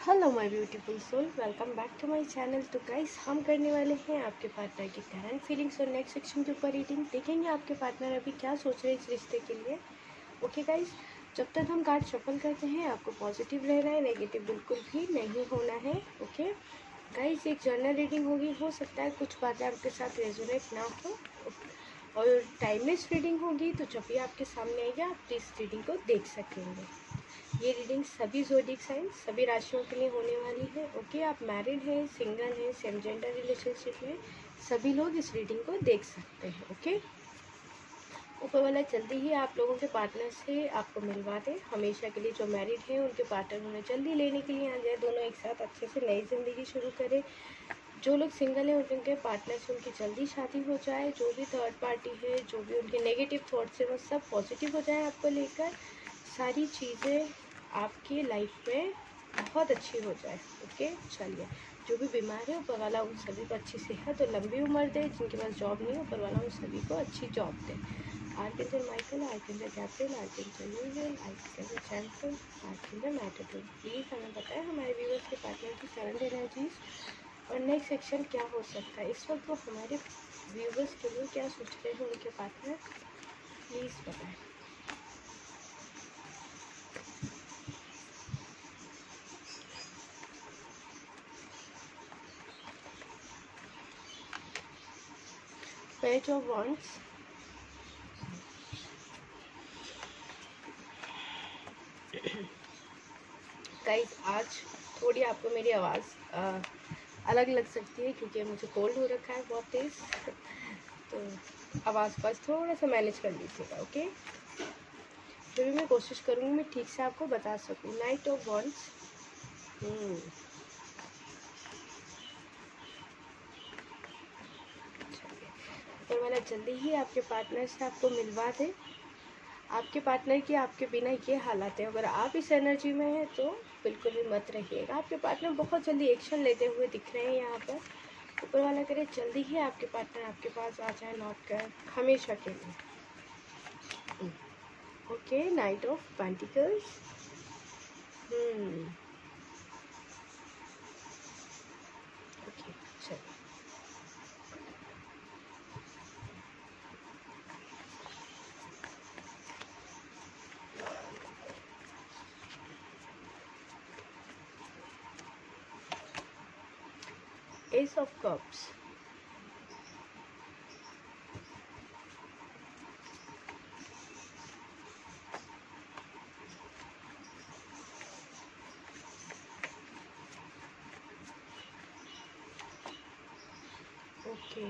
Hello my beautiful soul, welcome back to my channel. तो guys, हम करने वाले हैं आपके पार्टनर की करंट फीलिंग्स और नेक्स्ट सेक्शन के ऊपर रीडिंग। देखेंगे आपके पार्टनर अभी क्या सोच रहे हैं इस रिश्ते के लिए। ओके गाइस, जब तक हम कार्ड शफल करते हैं आपको पॉजिटिव रहना है, नेगेटिव बिल्कुल भी नहीं होना है। ओके गाइस, एक जर्नल रीडिंग होगी, हो सकता है कुछ बातें आपके साथ रेजोनेट ना हो और टाइमलेस रीडिंग होगी, तो जब भी आपके सामने आएगी आप इस रीडिंग को देख सकेंगे। ये रीडिंग सभी ज़ोडिक साइन सभी राशियों के लिए होने वाली है। ओके, आप मैरिड हैं, सिंगल हैं, सेम जेंडर रिलेशनशिप में, सभी लोग इस रीडिंग को देख सकते हैं। ओके, ऊपर वाला जल्दी ही आप लोगों के पार्टनर से आपको मिलवा दे। हमेशा के लिए जो मैरिड हैं उनके पार्टनर उन्हें जल्दी लेने के लिए आ जाए, दोनों एक साथ अच्छे से नई ज़िंदगी शुरू करें। जो लोग सिंगल हैं उनके पार्टनर से उनकी जल्दी शादी हो जाए। जो भी थर्ड पार्टी है, जो भी उनके नेगेटिव थॉट्स है, वो सब पॉजिटिव हो जाए आपको लेकर। सारी चीज़ें आपकी लाइफ में बहुत अच्छी हो जाए। ओके चलिए, जो भी बीमार है ऊपर वाला उन सभी को अच्छी सेहत और लंबी उम्र दे। जिनके पास जॉब नहीं है ऊपर वाला उन सभी को अच्छी job they. Archangel Michael, archangel Gabriel, archangel यूरियल, archangel champion, archangel Matador, please हमें बताएं हमारे व्यूअर्स के पार्टनर की करंट एनर्जीज और नेक्स्ट सेक्शन क्या हो सकता है। इस वक्त वो हमारे व्यूअर्स के लिए क्या सोच रहे हैं उनके पार्टनर, प्लीज़ बताएं। पेज ऑफ वॉन्ड्स, गाइस आज थोड़ी आपको मेरी आवाज़ अलग लग सकती है क्योंकि मुझे कोल्ड हो रखा है बहुत तेज़। तो आवाज़ बस थोड़ा सा मैनेज कर लीजिएगा। ओके, फिर भी मैं कोशिश करूँगी मैं ठीक से आपको बता सकूँ। नाइट ऑफ वॉन्ड्स, ऊपर वाला जल्दी ही आपके पार्टनर से आपको मिलवा दे। आपके पार्टनर की आपके बिना ये हालत है, अगर आप इस एनर्जी में हैं तो बिल्कुल भी मत रहिएगा। आपके पार्टनर बहुत जल्दी एक्शन लेते हुए दिख रहे हैं यहाँ पर। ऊपर वाला करे जल्दी ही आपके पार्टनर आपके पास आ जाए, लौट कर हमेशा के लिए। Okay, knight of pentacles, okay चलिए। Ace of cups, okay,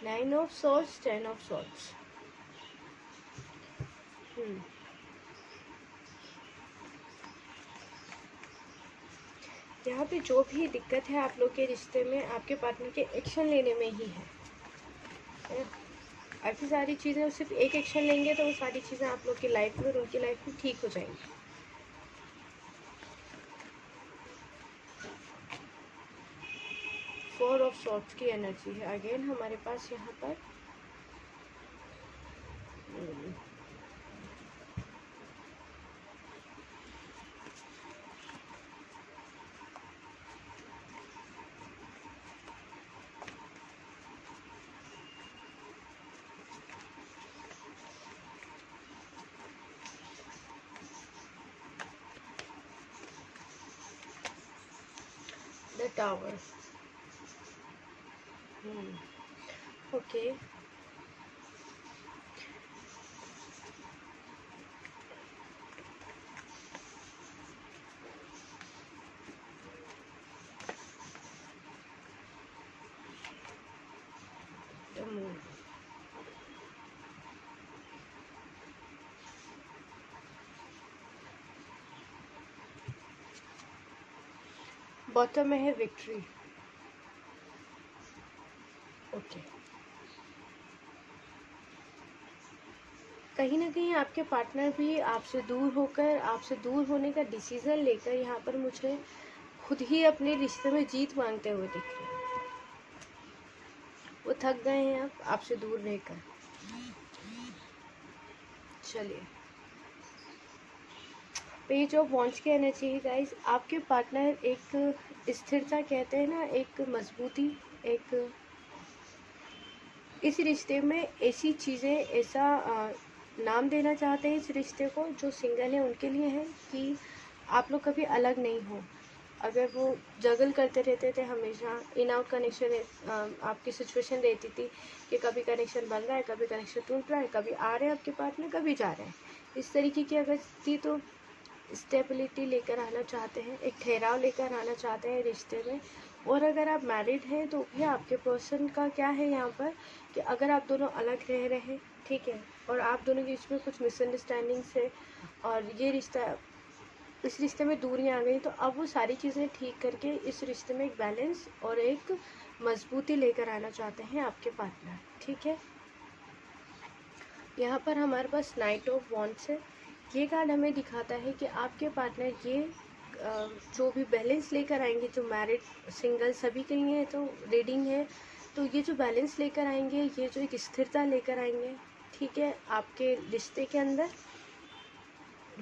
nine of swords, ten of swords. यहाँ पे जो भी दिक्कत है आप लोग के रिश्ते में, आपके पार्टनर के एक्शन लेने में ही है। ऐसी सारी चीज़ें सिर्फ एक एक्शन लेंगे तो वो सारी चीज़ें आप लोग की लाइफ में और उनकी लाइफ में ठीक हो जाएंगी। फोर ऑफ सॉर्ड्स की एनर्जी है अगेन हमारे पास यहाँ पर। The tower, okay, the moon, bottom में है विक्ट्री। ओके, कहीं ना कहीं आपके पार्टनर भी आपसे दूर होकर, आपसे दूर होने का डिसीज़न लेकर यहाँ पर मुझे खुद ही अपने रिश्ते में जीत मांगते हुए दिख रहे हैं। वो थक गए हैं अब आपसे दूर रहकर। चलिए, पेज ऑफ वॉन्ड्स की एनर्जी है गाइस, आपके पार्टनर एक स्थिरता कहते हैं ना, एक मजबूती, एक इस रिश्ते में ऐसी चीज़ें, ऐसा नाम देना चाहते हैं इस रिश्ते को, जो सिंगल है उनके लिए है कि आप लोग कभी अलग नहीं हो। अगर वो जगल करते रहते थे हमेशा, इन आउट कनेक्शन आपकी सिचुएशन रहती थी कि कभी कनेक्शन बन रहा है, कभी कनेक्शन टूट रहा है, कभी आ रहे हैं आपके पार्टनर, कभी जा रहे हैं, इस तरीके की अगर थी, तो स्टेबिलिटी लेकर आना चाहते हैं, एक ठहराव लेकर आना चाहते हैं रिश्ते में। और अगर आप मैरिड हैं तो भी आपके पर्सन का क्या है यहाँ पर कि अगर आप दोनों अलग रह रहे हैं, ठीक है, और आप दोनों के बीच में कुछ मिसअंडरस्टैंडिंग्स है और ये रिश्ता, इस रिश्ते में दूरियां आ गई, तो अब वो सारी चीज़ें ठीक करके इस रिश्ते में एक बैलेंस और एक मजबूती लेकर आना चाहते हैं आपके पार्टनर, ठीक है। यहाँ पर हमारे पास नाइट ऑफ वॉन्ड्स है। ये कार्ड हमें दिखाता है कि आपके पार्टनर ये जो भी बैलेंस लेकर आएंगे, जो मैरिड सिंगल सभी के लिए तो रीडिंग है, तो ये जो बैलेंस लेकर आएंगे, ये जो एक स्थिरता लेकर आएंगे, ठीक है, आपके रिश्ते के अंदर,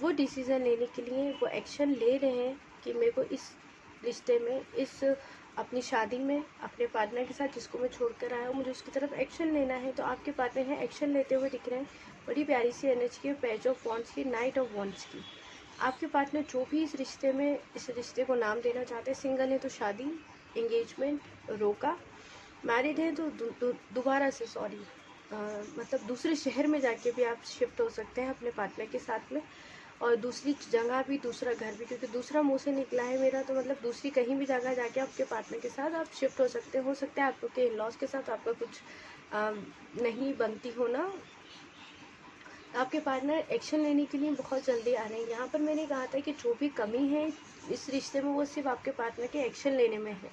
वो डिसीज़न लेने के लिए वो एक्शन ले रहे हैं कि मेरे को इस रिश्ते में, इस अपनी शादी में अपने पार्टनर के साथ जिसको मैं छोड़कर आया हूँ, मुझे उसकी तरफ एक्शन लेना है। तो आपके पार्टनर हैं एक्शन लेते हुए दिख रहे हैं। बड़ी प्यारी सी एनर्जी है पेज ऑफ वॉन्ड्स की, नाइट ऑफ वॉन्ड्स की। आपके पार्टनर जो भी इस रिश्ते में, इस रिश्ते को नाम देना चाहते हैं, सिंगल है तो शादी, एंगेजमेंट, रोका, मैरिड है तो दोबारा से मतलब दूसरे शहर में जाके भी आप शिफ्ट हो सकते हैं अपने पार्टनर के साथ में, और दूसरी जगह भी, दूसरा घर भी, क्योंकि दूसरा मुंह से निकला है मेरा, तो मतलब दूसरी कहीं भी जगह जाके आपके पार्टनर के साथ आप शिफ्ट हो सकते हैं। हो सकता है आप लोग के इन लॉज के साथ आपका कुछ नहीं बनती हो ना, आपके पार्टनर एक्शन लेने के लिए बहुत जल्दी आ रहे हैं। यहाँ पर मैंने कहा था कि जो भी कमी है इस रिश्ते में, वो सिर्फ आपके पार्टनर के एक्शन लेने में है।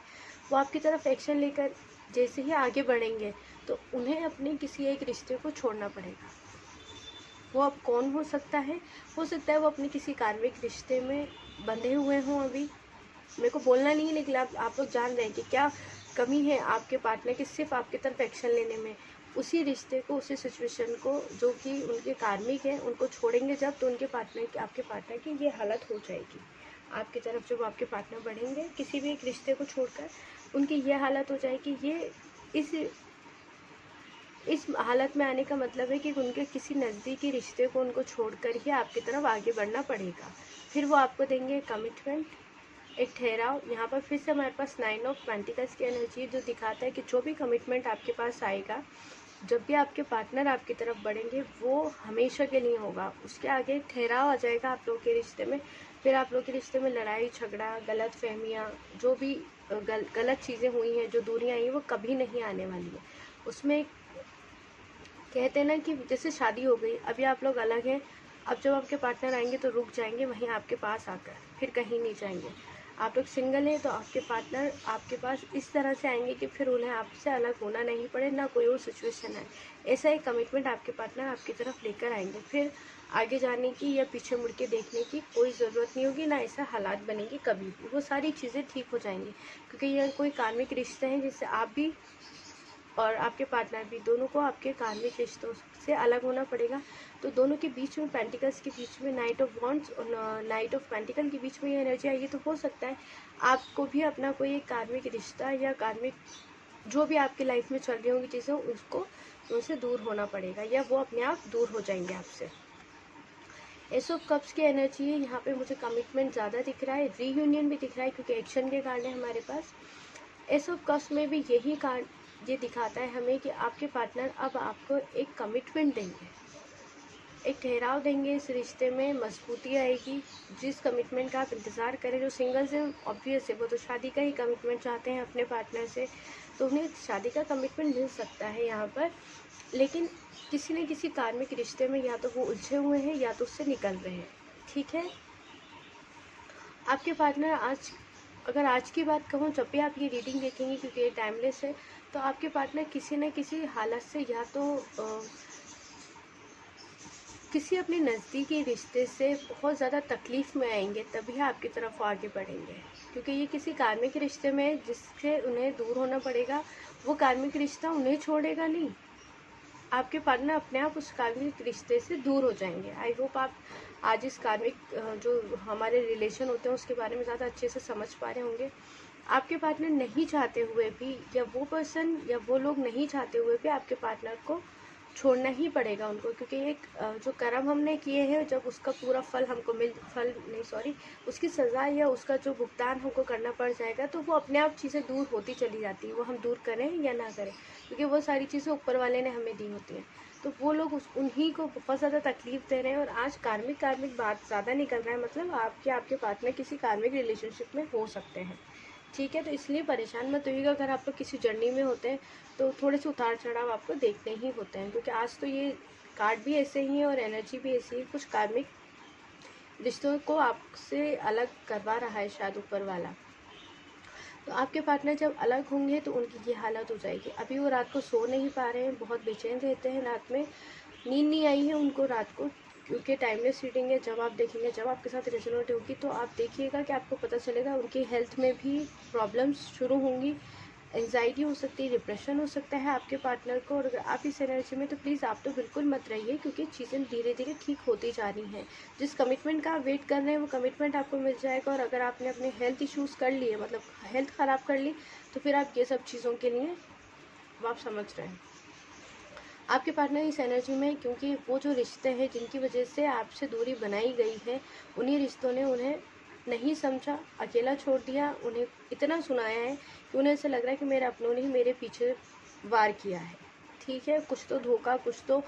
वो आपकी तरफ एक्शन लेकर जैसे ही आगे बढ़ेंगे, तो उन्हें अपने किसी एक रिश्ते को छोड़ना पड़ेगा। वो अब कौन हो सकता है वो अपने किसी कार्मिक रिश्ते में बंधे हुए हों। अभी मेरे को बोलना नहीं है, लेकिन आप लोग जान रहे हैं कि क्या कमी है आपके पार्टनर की, सिर्फ आपकी तरफ एक्शन लेने में। उसी रिश्ते को, उसी सिचुएशन को जो कि उनके कार्मिक है, उनको छोड़ेंगे जब, तो उनके पार्टनर की, आपके पार्टनर की ये हालत हो जाएगी। आपकी तरफ जब आपके पार्टनर बढ़ेंगे किसी भी एक रिश्ते को छोड़कर, उनकी ये हालत हो जाएगी। ये इस हालत में आने का मतलब है कि उनके किसी नज़दीकी रिश्ते को उनको छोड़कर ही आपकी तरफ आगे बढ़ना पड़ेगा। फिर वो आपको देंगे कमिटमेंट, एक ठहराव। यहाँ पर फिर से हमारे पास 9 ऑफ पेंटिकल्स की एनर्जी जो दिखाता है कि जो भी कमिटमेंट आपके पास आएगा, जब भी आपके पार्टनर आपकी तरफ बढ़ेंगे, वो हमेशा के लिए होगा। उसके आगे एक ठहराव आ जाएगा आप लोग के रिश्ते में। फिर आप लोग के रिश्ते में लड़ाई झगड़ा, गलत फहमियाँ, जो भी गलत चीज़ें हुई हैं, जो दूरियाँ आई, वो कभी नहीं आने वाली है। उसमें कहते हैं ना कि जैसे शादी हो गई, अभी आप लोग अलग हैं, अब जब आपके पार्टनर आएंगे तो रुक जाएंगे वहीं आपके पास आकर, फिर कहीं नहीं जाएंगे। आप लोग सिंगल हैं तो आपके पार्टनर आपके पास इस तरह से आएंगे कि फिर उन्हें आपसे अलग होना नहीं पड़े, ना कोई और सिचुएशन है। ऐसा एक कमिटमेंट आपके पार्टनर आपकी तरफ लेकर आएंगे। फिर आगे जाने की या पीछे मुड़ के देखने की कोई ज़रूरत नहीं होगी, ना ऐसा हालात बनेंगे कभी भी। वो सारी चीज़ें ठीक हो जाएंगी, क्योंकि यह कोई कार्मिक रिश्ते हैं जिससे आप भी और आपके पार्टनर भी, दोनों को आपके कार्मिक रिश्तों से अलग होना पड़ेगा। तो दोनों के बीच में, पेंटिकल्स के बीच में, नाइट ऑफ वॉन्ड्स और नाइट ऑफ पेंटिकल के बीच में ये एनर्जी आई है। तो हो सकता है आपको भी अपना कोई एक कार्मिक रिश्ता या कार्मिक जो भी आपकी लाइफ में चल रही होंगी चीज़ें, उसको उनसे दूर होना पड़ेगा, या वो अपने आप दूर हो जाएंगे आपसे। एस ऑफ कप्स की एनर्जी है। यहाँ पे मुझे कमिटमेंट ज़्यादा दिख रहा है, रीयूनियन भी दिख रहा है, क्योंकि एक्शन के कार्ड है हमारे पास। एस ऑफ कप्स में भी यही कार्ड ये दिखाता है हमें कि आपके पार्टनर अब आपको एक कमिटमेंट देंगे, एक ठहराव देंगे, इस रिश्ते में मजबूती आएगी। जिस कमिटमेंट का आप इंतज़ार करें, जो सिंगल्स हैं ऑब्वियस है वो तो शादी का ही कमिटमेंट चाहते हैं अपने पार्टनर से, तो उन्हें शादी का कमिटमेंट मिल सकता है यहाँ पर। लेकिन किसी न किसी कार्मिक रिश्ते में या तो वो उलझे हुए हैं या तो उससे निकल रहे हैं, ठीक है। आपके पार्टनर अगर आज की बात कहूँ, जब भी आप ये रीडिंग देखेंगे, क्योंकि ये टाइमलेस है, तो आपके पार्टनर किसी न किसी हालत से या तो किसी अपने नज़दीकी रिश्ते से बहुत ज़्यादा तकलीफ़ में आएंगे, तभी आपकी तरफ आगे बढ़ेंगे। क्योंकि ये किसी कार्मिक रिश्ते में जिससे उन्हें दूर होना पड़ेगा, वो कार्मिक रिश्ता उन्हें छोड़ेगा नहीं, आपके पार्टनर अपने आप उस कार्मिक रिश्ते से दूर हो जाएंगे। आई होप आप आज इस कार्मिक जो हमारे रिलेशन होते हैं उसके बारे में ज़्यादा अच्छे से समझ पा रहे होंगे। आपके पार्टनर नहीं चाहते हुए भी, या वो पर्सन या वो लोग नहीं चाहते हुए भी आपके पार्टनर को छोड़ना ही पड़ेगा उनको, क्योंकि एक जो कर्म हमने किए हैं, जब उसका पूरा फल हमको उसकी सज़ा या उसका जो भुगतान हमको करना पड़ जाएगा, तो वो अपने आप चीज़ें दूर होती चली जाती है, वो हम दूर करें या ना करें, क्योंकि वो सारी चीज़ें ऊपर वाले ने हमें दी होती हैं। तो वो लोग उन्हीं को बहुत ज़्यादा तकलीफ़ दे रहे हैं। और आज कार्मिक बात ज़्यादा निकल रहा है, मतलब आपके पार्टनर किसी कार्मिक रिलेशनशिप में हो सकते हैं, ठीक है। तो इसलिए परेशान मत होइएगा। अगर आप लोग किसी जर्नी में होते हैं तो थोड़े से उतार चढ़ाव आपको देखने ही होते हैं, क्योंकि आज तो ये कार्ड भी ऐसे ही है और एनर्जी भी ऐसी है। कुछ कार्मिक रिश्तों को आपसे अलग करवा रहा है शायद ऊपर वाला। तो आपके पार्टनर जब अलग होंगे तो उनकी ये हालत हो जाएगी। अभी वो रात को सो नहीं पा रहे हैं, बहुत बेचैन रहते हैं, रात में नींद नहीं आई है उनको रात को, क्योंकि टाइमलेस रीडिंग है। जब आप देखेंगे, जब आपके साथ रेजोनेट होगी, तो आप देखिएगा कि आपको पता चलेगा उनकी हेल्थ में भी प्रॉब्लम्स शुरू होंगी। एंजाइटी हो सकती है, डिप्रेशन हो सकता है आपके पार्टनर को। और अगर आप इस एनर्जी में, तो प्लीज़ आप तो बिल्कुल मत रहिए, क्योंकि चीज़ें धीरे धीरे ठीक होती जा रही हैं। जिस कमिटमेंट का आप वेट कर रहे हैं वो कमिटमेंट आपको मिल जाएगा। और अगर आपने अपने हेल्थ इश्यूज़ कर लिए, मतलब हेल्थ ख़राब कर ली, तो फिर आप ये सब चीज़ों के लिए आप समझ रहे हैं। आपके पार्टनर इस एनर्जी में, क्योंकि वो जो रिश्ते हैं जिनकी वजह से आपसे दूरी बनाई गई है, उन्हीं रिश्तों ने उन्हें नहीं समझा, अकेला छोड़ दिया, उन्हें इतना सुनाया है कि उन्हें ऐसा लग रहा है कि मेरे अपनों ने ही मेरे पीछे वार किया है, ठीक है। कुछ तो धोखा, कुछ तो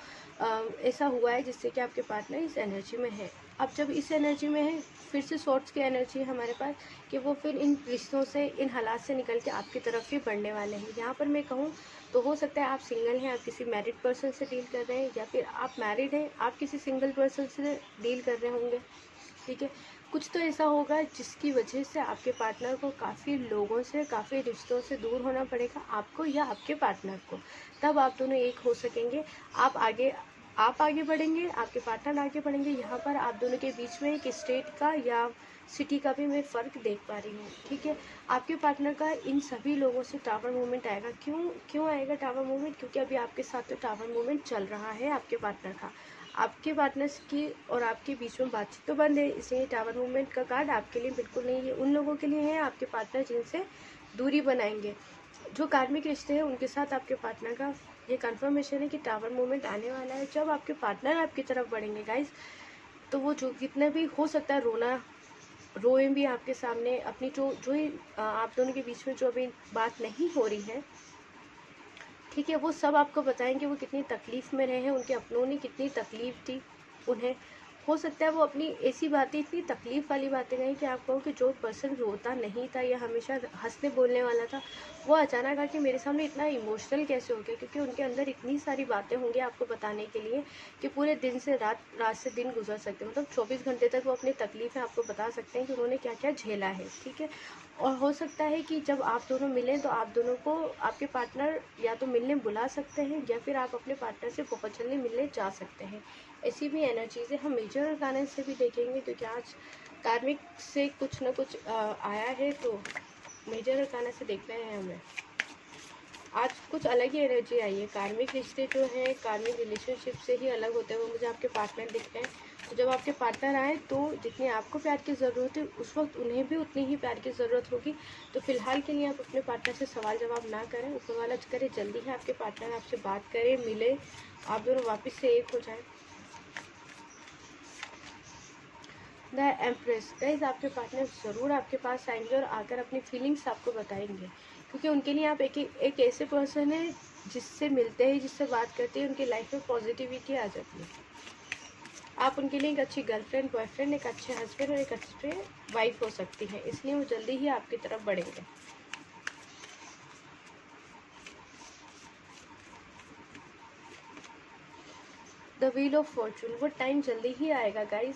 ऐसा हुआ है जिससे कि आपके पार्टनर इस एनर्जी में है। अब जब इस एनर्जी में है, फिर से शॉर्ट्स की एनर्जी है हमारे पास, कि वो फिर इन रिश्तों से, इन हालात से निकल के आपकी तरफ ही बढ़ने वाले हैं। यहाँ पर मैं कहूँ तो हो सकता है आप सिंगल हैं, आप किसी मैरिड पर्सन से डील कर रहे हैं, या फिर आप मैरिड हैं, आप किसी सिंगल पर्सन से डील कर रहे होंगे, ठीक है। कुछ तो ऐसा होगा जिसकी वजह से आपके पार्टनर को काफ़ी लोगों से, काफ़ी रिश्तों से दूर होना पड़ेगा, आपको या आपके पार्टनर को। तब आप दोनों एक हो सकेंगे। आप आगे बढ़ेंगे, आपके पार्टनर आगे बढ़ेंगे। यहाँ पर आप दोनों के बीच में एक स्टेट का या सिटी का भी मैं फ़र्क देख पा रही हूँ, ठीक है। आपके पार्टनर का इन सभी लोगों से टावर मूवमेंट आएगा। क्यों आएगा टावर मूवमेंट? क्योंकि अभी आपके साथ तो टावर मूवमेंट चल रहा है आपके पार्टनर का। आपके पार्टनर्स की और आपके बीच में बातचीत तो बंद है, इसलिए टावर मूवमेंट का कार्ड आपके लिए बिल्कुल नहीं है। उन लोगों के लिए है, आपके पार्टनर जिनसे दूरी बनाएंगे। जो कार्मिक रिश्ते हैं उनके साथ आपके पार्टनर का ये कन्फर्मेशन है कि टावर मूवमेंट आने वाला है। जब आपके पार्टनर आपकी तरफ बढ़ेंगे गाइस, तो वो जो कितना भी हो सकता है रोए भी आपके सामने, अपनी जो ही आप दोनों के बीच में जो अभी बात नहीं हो रही है, ठीक है, वो सब आपको बताएंगे वो कितनी तकलीफ़ में रहे हैं, उनके अपनों ने कितनी तकलीफ़ दी उन्हें। हो सकता है वो अपनी ऐसी बातें, इतनी तकलीफ़ वाली बातें कहें कि आप कहो कि जो पर्सन रोता नहीं था या हमेशा हंसने बोलने वाला था, वो अचानक आके मेरे सामने इतना इमोशनल कैसे हो गया, क्योंकि उनके अंदर इतनी सारी बातें होंगी आपको बताने के लिए कि पूरे दिन से रात से दिन गुजर सकते हैं। मतलब 24 घंटे तक वो अपनी तकलीफ़ें आपको बता सकते हैं कि उन्होंने क्या क्या झेला है, ठीक है। और हो सकता है कि जब आप दोनों मिलें तो आप दोनों को आपके पार्टनर या तो मिलने बुला सकते हैं, या फिर आप अपने पार्टनर से बहुत जल्दी मिलने जा सकते हैं। ऐसी भी एनर्जीज़ हम मेजर गाने से भी देखेंगे, क्योंकि आज कार्मिक से कुछ ना कुछ आया है, तो मेजर गाने से देखना है हमें। आज कुछ अलग ही एनर्जी आई है। कार्मिक रिश्ते जो हैं, कार्मिक रिलेशनशिप से ही अलग होते हैं वो मुझे आपके पार्टनर दिख रहे हैं। तो जब आपके पार्टनर आए, तो जितनी आपको प्यार की ज़रूरत है, उस वक्त उन्हें भी उतनी ही प्यार की ज़रूरत होगी। तो फिलहाल के लिए आप अपने पार्टनर से सवाल जवाब ना करें, ऊपर वाला करें, जल्दी ही आपके पार्टनर आपसे बात करें, मिले, आप दोनों वापस से एक हो जाएं। द एम्प्रेस गाइज, आपके पार्टनर ज़रूर आपके पास आएंगे और आकर अपनी फीलिंग्स आपको बताएंगे, क्योंकि उनके लिए आप एक ऐसे पर्सन है जिससे मिलते हैं, जिससे बात करते हैं, उनकी लाइफ में पॉजिटिविटी आ जाती है। आप उनके लिए एक अच्छी गर्लफ्रेंड, बॉयफ्रेंड, एक अच्छे हस्बैंड और एक अच्छे वाइफ हो सकती है, इसलिए वो जल्दी ही आपकी तरफ बढ़ेंगे। द व्हील ऑफ फॉर्चून, वो टाइम जल्दी ही आएगा गाइज।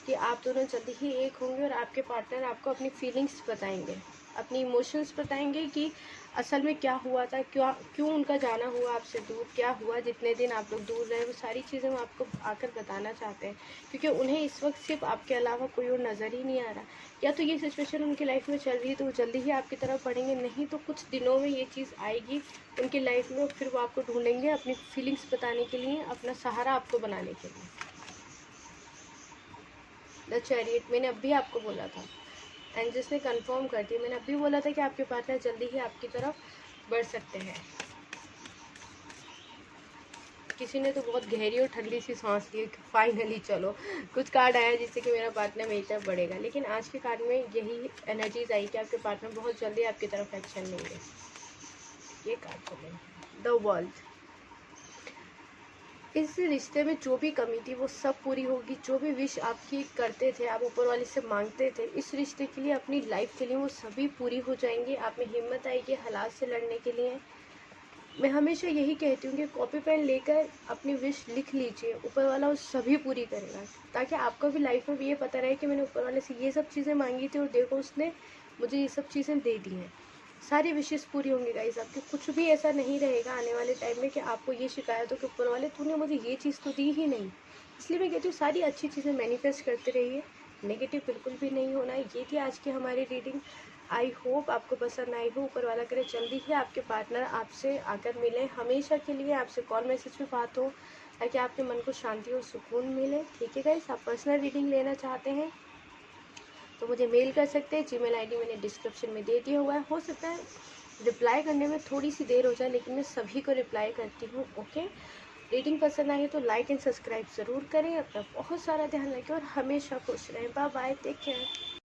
कि आप दोनों जल्दी ही एक होंगे और आपके पार्टनर आपको अपनी फीलिंग्स बताएंगे, अपनी इमोशंस बताएंगे कि असल में क्या हुआ था, क्यों उनका जाना हुआ आपसे दूर, क्या हुआ जितने दिन आप लोग दूर रहे, वो सारी चीज़ें वो आपको आकर बताना चाहते हैं, क्योंकि उन्हें इस वक्त सिर्फ आपके अलावा कोई और नज़र ही नहीं आ रहा। या तो ये सिचुएशन उनकी लाइफ में चल रही है तो वो जल्दी ही आपकी तरफ बढ़ेंगे, नहीं तो कुछ दिनों में ये चीज़ आएगी उनकी लाइफ में, फिर वो आपको ढूंढेंगे अपनी फीलिंग्स बताने के लिए, अपना सहारा आपको बनाने के लिए। द चैरियट, मैंने अभी आपको बोला था, एंजल्स ने कंफर्म कर दिया, मैंने अभी बोला था कि आपके पार्टनर जल्दी ही आपकी तरफ बढ़ सकते हैं। किसी ने तो बहुत गहरी और ठंडी सी सांस ली कि फाइनली चलो कुछ कार्ड आया जिससे कि मेरा पार्टनर मेरी तरफ बढ़ेगा, लेकिन आज के कार्ड में यही एनर्जीज आई कि आपके पार्टनर बहुत जल्दी आपकी तरफ एक्शन लेंगे। ये कार्ड चलेंगे द वर्ल्ड। इस रिश्ते में जो भी कमी थी वो सब पूरी होगी, जो भी विश आपकी करते थे, आप ऊपर वाले से मांगते थे इस रिश्ते के लिए, अपनी लाइफ के लिए, वो सभी पूरी हो जाएंगी। आप में हिम्मत आएगी हालात से लड़ने के लिए। मैं हमेशा यही कहती हूँ कि कॉपी पेन लेकर अपनी विश लिख लीजिए, ऊपर वाला वो सभी पूरी करेगा, ताकि आपको भी लाइफ में भी ये पता रहे कि मैंने ऊपर वाले से ये सब चीज़ें मांगी थी और देखो उसने मुझे ये सब चीज़ें दे दी हैं। सारी विशेष पूरी होंगी गाइस आपकी, कुछ भी ऐसा नहीं रहेगा आने वाले टाइम में कि आपको ये शिकायत हो कि ऊपर वाले तूने मुझे ये चीज़ तो दी ही नहीं। इसलिए मैं कहती हूँ सारी अच्छी चीज़ें मैनिफेस्ट करते रहिए, नेगेटिव बिल्कुल भी नहीं होना। ये थी आज की हमारी रीडिंग, आई होप आपको पसंद आई हो। ऊपर वाला करे जल्दी ही आपके पार्टनर आपसे आकर मिले, हमेशा के लिए आपसे कॉल मैसेज में बात हो, ताकि आपके मन को शांति और सुकून मिले। ठीक है गाइस, आप पर्सनल रीडिंग लेना चाहते हैं तो मुझे मेल कर सकते हैं, जीमेल आईडी मैंने डिस्क्रिप्शन में दे दिया हुआ है। हो सकता है रिप्लाई करने में थोड़ी सी देर हो जाए, लेकिन मैं सभी को रिप्लाई करती हूँ। ओके, रीडिंग पसंद आई तो लाइक एंड सब्सक्राइब ज़रूर करें। अपना बहुत सारा ध्यान रखें और हमेशा खुश रहें। Bye bye, take care.